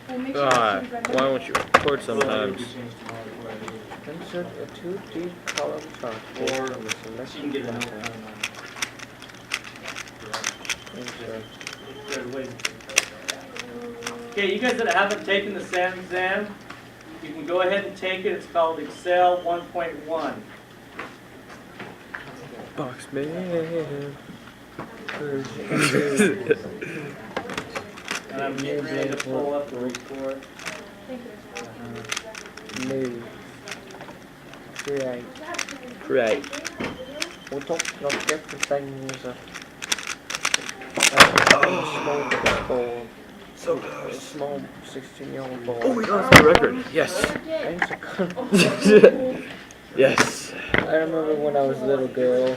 Why won't you record sometimes? Insert a 2D column chart Or from the she can selected get a note. data. Insert. Okay, you guys that haven't taken the SAM exam, you can go ahead and take it. It's called Excel 1.1. Box man. And I'm getting ready to pull up the report. New. Create. Create. We're talking of different things. Small ball. So A close. small 16-year-old ball. Oh, we lost the record. Yes. Yes. I remember when I was a little girl.